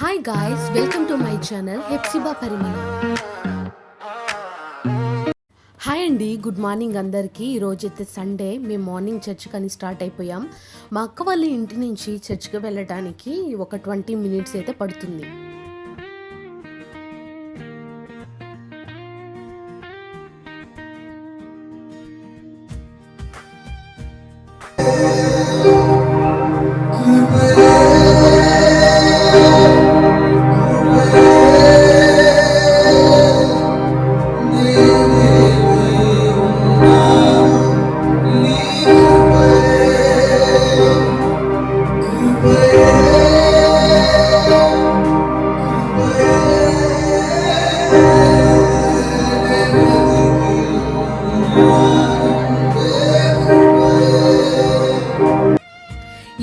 Hi guys, welcome to my channel Hepsiba Parimala. Hi అండి, good morning అందరికీ. ఈరోజైతే Sunday, మేము మార్నింగ్ చర్చ్కి అని స్టార్ట్ అయిపోయాం. మా అక్క వాళ్ళ ఇంటి నుంచి చర్చ్కి వెళ్ళడానికి ఒక 20 మినిట్స్ అయితే పడుతుంది.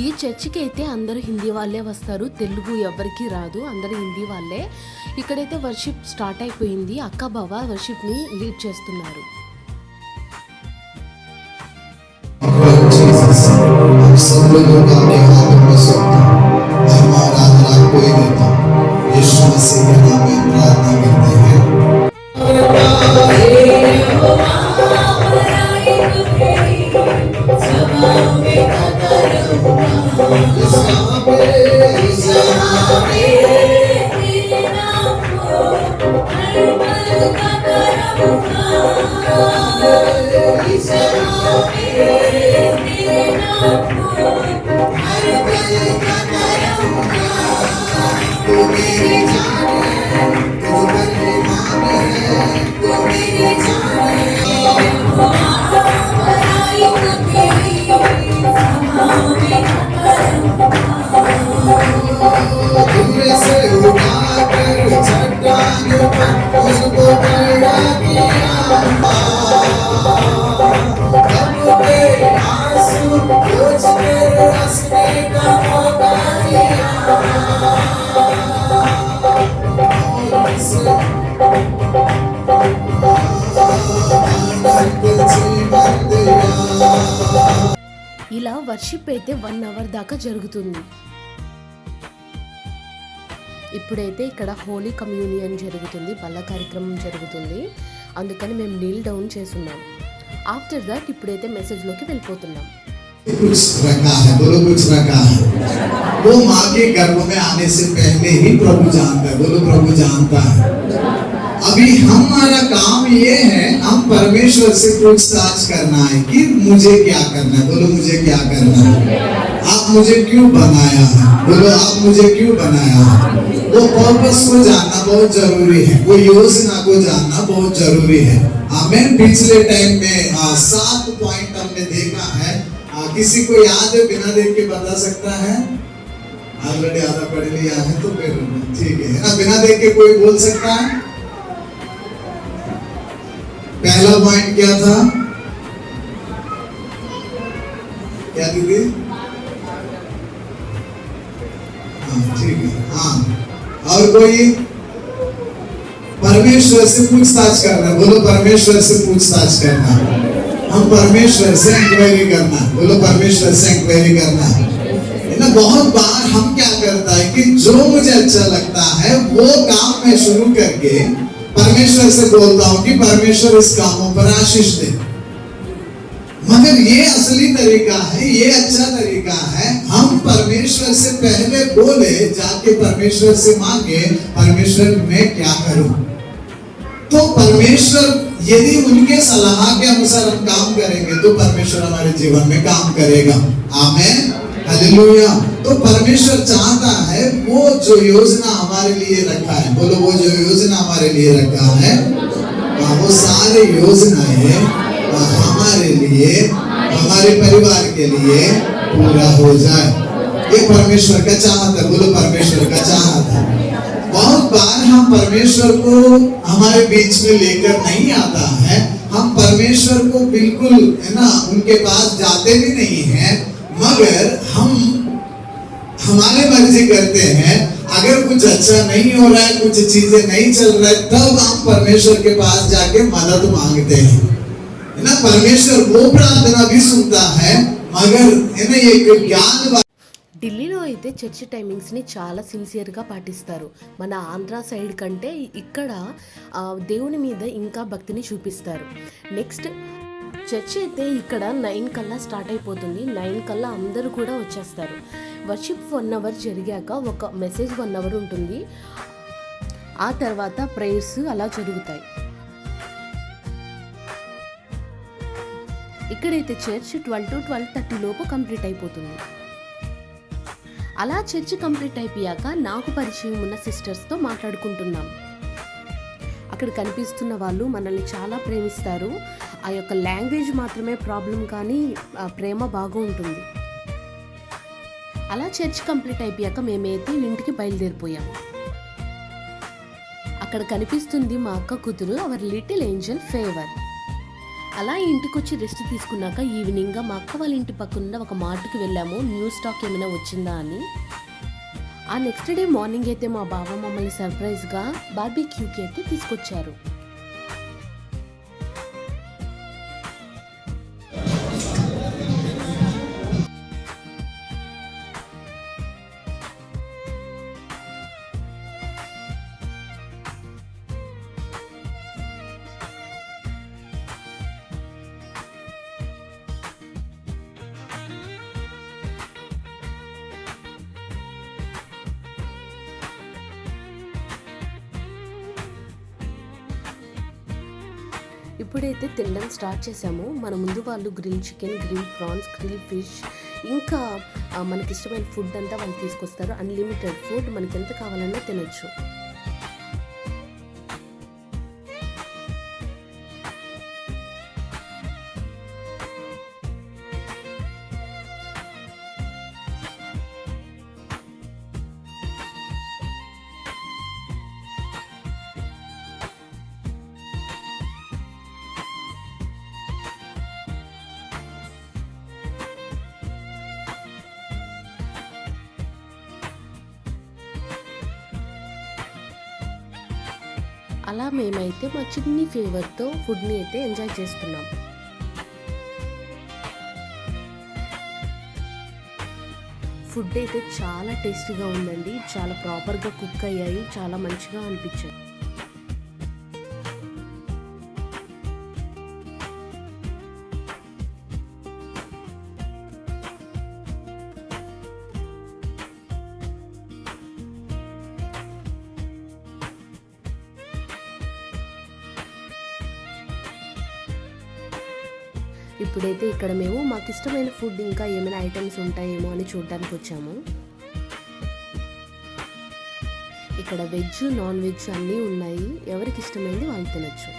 ఈ చర్చికి అయితే అందరూ హిందీ వాళ్ళే వస్తారు, తెలుగు ఎవరికి రాదు, అందరూ హిందీ వాళ్ళే. ఇక్కడైతే వర్షిప్ స్టార్ట్ అయిపోయింది. అక్క బావ వర్షిప్ని లీడ్ చేస్తున్నారు. ఇలా వర్షిప్ అయితే 1 అవర్ దాకా జరుగుతుంది. ఇప్పుడైతే ఇక్కడ హోలీ కమ్యూనియన్ జరుగుతుంది, బల్ల కార్యక్రమం జరుగుతుంది. అందుకని మేము నీల్ డౌన్ చేస్తున్నాం. ఆఫ్టర్ దట్ ఇప్పుడైతే మెసేజ్లోకి వెళ్ళిపోతున్నాం. कुछ रखा है, बोलो कुछ रखा है। वो माँ के गर्भ में आने से पहले ही प्रभु जानता है, बोलो प्रभु जानता है। अभी हमारा काम ये है, हम परमेश्वर से पूछताछ करना है कि मुझे क्या करना है, बोलो मुझे क्या करना है, आप मुझे क्यों बनाया है, बोलो आप मुझे क्यों बनाया है। वो पर्पस को जानना बहुत जरूरी है, वो योजना को जानना बहुत जरूरी है। आमीन। पिछले टाइम में 7 पॉइंट हमने देखा है। किसी को याद है, बिना देख के बता सकता है? ऑलरेडी आधा पढ़ लिया है तो फिर ठीक है ना, बिना देख के कोई बोल सकता है? पहला पॉइंट क्या था? क्या दीदी? हाँ ठीक है। हाँ, और कोई? परमेश्वर से पूछताछ करना, बोलो परमेश्वर से पूछताछ करना। हम परमेश्वर से इंक्वायरी करना, बोलो परमेश्वर से इंक्वायरी करना है ना। बहुत बार हम क्या करता है कि जो मुझे अच्छा लगता है वो काम मैं शुरू करके परमेश्वर से बोलता हूँ कि परमेश्वर इस कामों पर आशीष दे। मगर ये असली तरीका है, ये अच्छा तरीका है। हम परमेश्वर से पहले बोले, जाके परमेश्वर से मांगे, परमेश्वर मैं क्या करूं। तो परमेश्वर यदि उनके सलाह के अनुसार हम काम करेंगे तो परमेश्वर हमारे जीवन में काम करेगा। आमीन, हालेलुया। तो परमेश्वर चाहता है वो जो योजना हमारे लिए रखा है, बोलो वो जो योजना हमारे लिए रखा है, वो सारे योजनाएं हमारे लिए, हमारे परिवार के लिए पूरा हो जाए। ये परमेश्वर का चाहत है, बोलो परमेश्वर का चाहत है। बहुत बार हम परमेश्वर को हमारे बीच में लेकर नहीं आता है, हम परमेश्वर को बिल्कुल है ना उनके पास जाते भी नहीं हैं, मगर हम हमारे मर्जी करते हैं। अगर कुछ अच्छा नहीं हो रहा है, कुछ चीजें नहीं चल रहा है, तब हम परमेश्वर के पास जाके मदद मांगते हैं, है ना। परमेश्वर वो प्रार्थना भी सुनता है, मगर है ना ये ज्ञान ఢిల్లీలో అయితే చర్చ్ టైమింగ్స్ని చాలా సిన్సియర్గా పాటిస్తారు. మన ఆంధ్ర సైడ్ కంటే ఇక్కడ దేవుని మీద ఇంకా భక్తిని చూపిస్తారు. నెక్స్ట్ చర్చ్ అయితే ఇక్కడ 9 కల్లా స్టార్ట్ అయిపోతుంది. 9 కల్లా అందరూ కూడా వచ్చేస్తారు. వర్షిప్ 1 అవర్ జరిగాక ఒక మెసేజ్ 1 అవర్ ఉంటుంది. ఆ తర్వాత ప్రేయర్స్ అలా జరుగుతాయి. ఇక్కడైతే చర్చ్ 12 to 12:30 లోపు కంప్లీట్ అయిపోతుంది. అలా చర్చ్ కంప్లీట్ అయిపోయాక నాకు పరిచయం ఉన్న సిస్టర్స్తో మాట్లాడుకుంటున్నాం. అక్కడ కనిపిస్తున్న వాళ్ళు మనల్ని చాలా ప్రేమిస్తారు. ఆ యొక్క లాంగ్వేజ్ మాత్రమే ప్రాబ్లం, కానీ ఆ ప్రేమ బాగా ఉంటుంది. అలా చర్చ్ కంప్లీట్ అయిపోయాక మేమైతే ఇంటికి బయలుదేరిపోయాము. అక్కడ కనిపిస్తుంది మా అక్క కూతురు, అవర్ లిటిల్ ఏంజల్ ఫేవర్. అలా ఇంటికి వచ్చి రెస్ట్ తీసుకున్నాక ఈవినింగ్గా మా అక్క వాళ్ళ ఇంటి పక్కన ఒక మార్ట్కి వెళ్ళాము, న్యూ స్టాక్ ఏమైనా వచ్చిందా అని. ఆ నెక్స్ట్ డే మార్నింగ్ అయితే మా బావ మమ్మల్ని సర్ప్రైజ్గా బార్బీక్యూకి అయితే తీసుకొచ్చారు. ఇప్పుడైతే తినడం స్టార్ట్ చేసాము. మన ముందు వాళ్ళు grill chicken, grill prawns, grill fish, ఇంకా మనకి ఇష్టమైన ఫుడ్ అంతా వాళ్ళు తీసుకొస్తారు. అన్లిమిటెడ్ ఫుడ్, మనకి ఎంత కావాలన్నా తినొచ్చు. అలా మేమైతే మా చిన్ని ఫేవర్తో ఫుడ్ని అయితే ఎంజాయ్ చేస్తున్నాం. ఫుడ్ అయితే చాలా టేస్టీగా ఉందండి. చాలా ప్రాపర్గా కుక్ అయ్యాయి, చాలా మంచిగా అనిపించాయి. ఇప్పుడైతే ఇక్కడ మేము మాకు ఇష్టమైన ఫుడ్ ఇంకా ఏమైనా ఐటమ్స్ ఉంటాయేమో అని చూడడానికి వచ్చాము. ఇక్కడ వెజ్, నాన్ వెజ్ అన్నీ ఉన్నాయి. ఎవరికి ఇష్టమైంది వాళ్ళు తినచ్చు.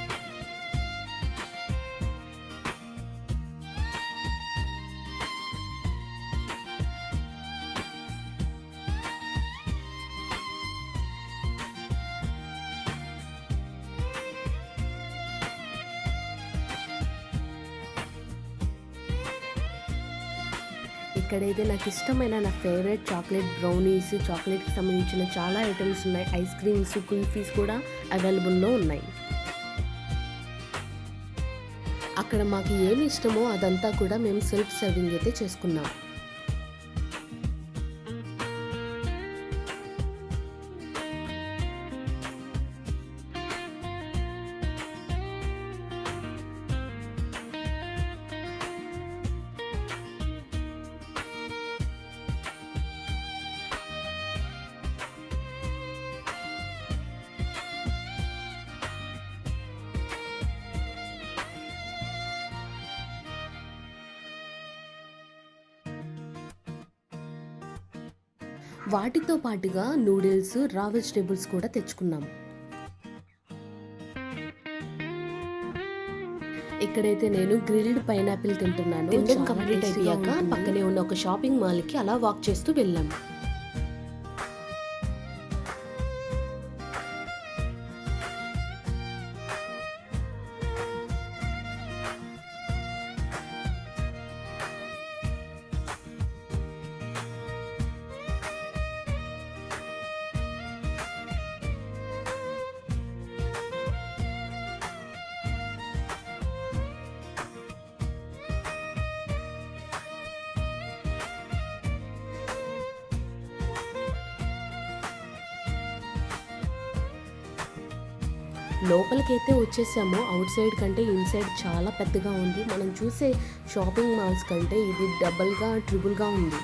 ఇక్కడైతే నాకు ఇష్టమైన నా ఫేవరెట్ చాక్లెట్ బ్రౌనీస్, చాక్లెట్కి సంబంధించిన చాలా ఐటమ్స్ ఉన్నాయి. ఐస్ క్రీమ్స్, కుల్ఫీస్ కూడా అవైలబుల్లో ఉన్నాయి. అక్కడ మాకు ఏమి ఇష్టమో అదంతా కూడా మేము సెల్ఫ్ సర్వింగ్ అయితే చేసుకున్నాం. వాటితో పాటుగా నూడిల్స్, రా వెజిటేబుల్స్ కూడా తెచ్చుకున్నాం. ఇక్కడైతే నేను గ్రిల్డ్ పైనాపిల్ తింటున్నాను. తినడం కంప్లీట్ అయ్యాక పక్కనే ఉన్న ఒక షాపింగ్ మాల్కి అలా వాక్ చేస్తూ వెళ్ళాం. లోపలికైతే వచ్చేసాము. అవుట్ సైడ్ కంటే ఇన్సైడ్ చాలా పెద్దగా ఉంది. మనం చూసే షాపింగ్ మాల్స్ కంటే ఇది డబల్గా ట్రిపుల్గా ఉంది.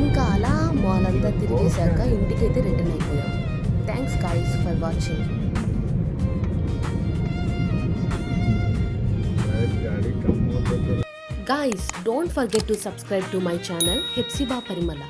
ఇంకా అలా మాల్ అంతా తిరిగేశాక ఇంటికైతే రిటర్న్ అయిపోయాం. Thanks guys for watching. Guys, don't forget to subscribe to my channel Hepzibah Parimala.